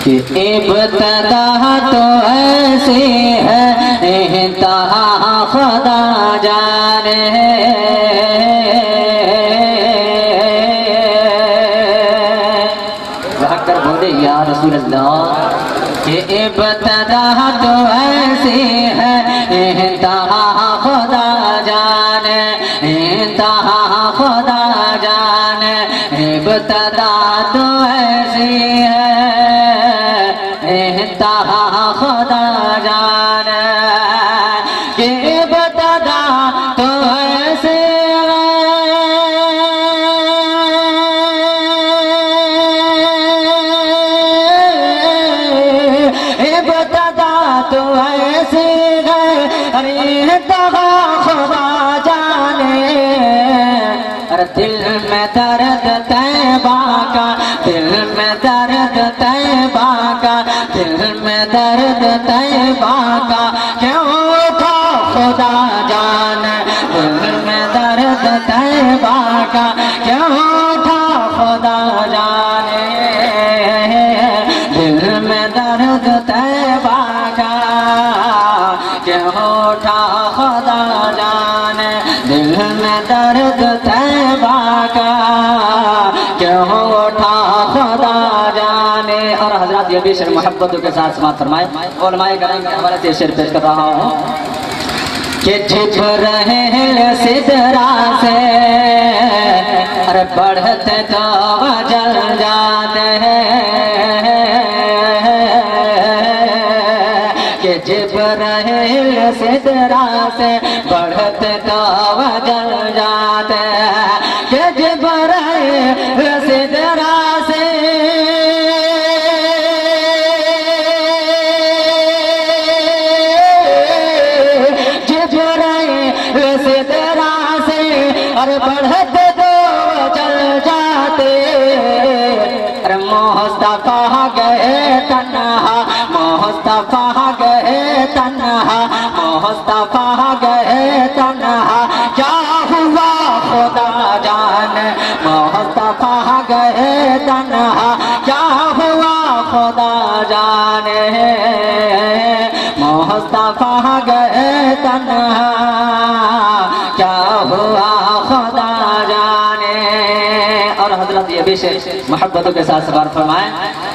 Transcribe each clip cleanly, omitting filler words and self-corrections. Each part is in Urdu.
کہ ابتدا تو ایسی ہے انتہا خدا جانے رہ کر بولے یا رسول اللہ کہ ابتدا تو ایسی ہے انتہا خدا جانے انتہا خدا جانے ابتدا تو ایسی ہے انتہا خدا جانے کہ ابتدا تو ایسی ابتدا تو ایسی ہے انتہا خدا جانے دل میں درد طیبہ کا دل میں درد طیبہ کا دل میں درد طیبہ کا کیوں تھا خدا جانے دل میں درد طیبہ کا کیوں تھا خدا جانے دل میں درد طیبہ کا کیوں تھا خدا جانے دل میں درد طیبہ کا کیوں اٹھا خدا جانے اور حضرات یہ بھی شعر محبتوں کے ساتھ سماعت فرمائے علماء کرام کے حوالے سے شعر پیش کر رہا ہوں کہ جبرائیل سدرا سے اور بڑھتے تو جل جاتے ہیں کہ جبرائیل سدرا سے بڑھتے تو جل جاتے ہیں کہ جبرائیل سدرا سے جبرائیل سدرا سے اور بڑھتے تو جل جاتے مصطفیٰ گئے تنہا مصطفیٰ گئے تنہا مصطفیٰ گئے تنہا کیا ہوا خدا جانے مصطفیٰ گئے تنہا کیا ہوا خدا جانے مصطفیٰ گئے تنہا کیا ہوا خدا جانے اور حضرت یہ بھی شعر محبتوں کے ساتھ سوار فرمائیں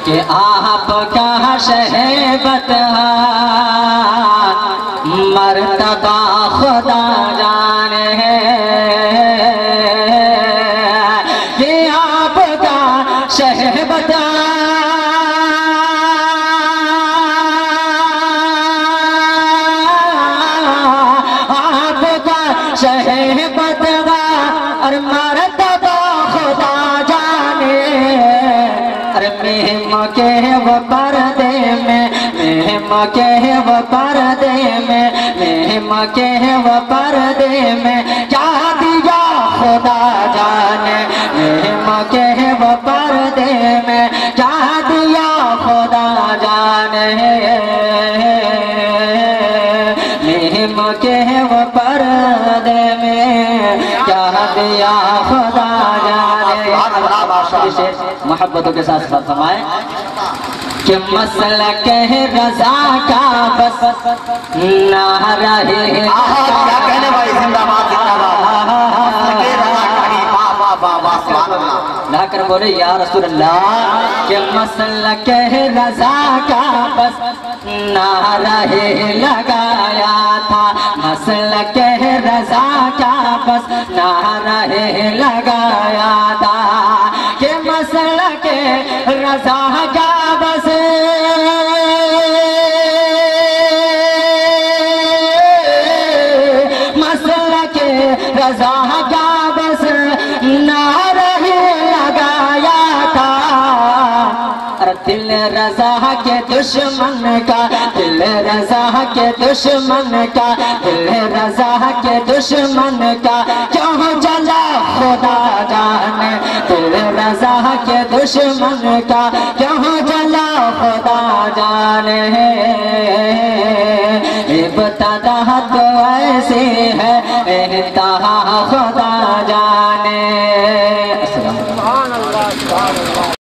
کہ آپ کا شہبت مرتبہ خدا جانے کہ آپ کا شہبت آپ کا شہبت اور مرتبہ خدا جانے اور مہم کے وہ پردے میں مہم کے وہ پردے میں مہم کے وہ پردے میں کیا دیا خدا جانے مہم کے وہ پردے میں کیا دیا خدا جانے مہم کے وہ پردے میں کیا دیا خدا جانے محبتوں کے ساتھ ساتھ فرمائیں کہ مسلک رضا کا بس نہ رہے لا کر بولے یا رسول اللہ کہ مسلک رضا کا بس نہ رہے لگایا تھا مسلک رضا کا بس نہ رہے لگایا تھا کہ مسلک رضا کا بس مسلک رضا کا بس نہ رہے لگایا تھا دل رضا کے دشمن کا دل رضا کے دشمن کا دل رضا کے دشمن کا کیوں جلا خدا جانے دل رضا کے دشمن کا کیوں جلا خدا جانے ابتدا تو ایسی ہے انتہا خدا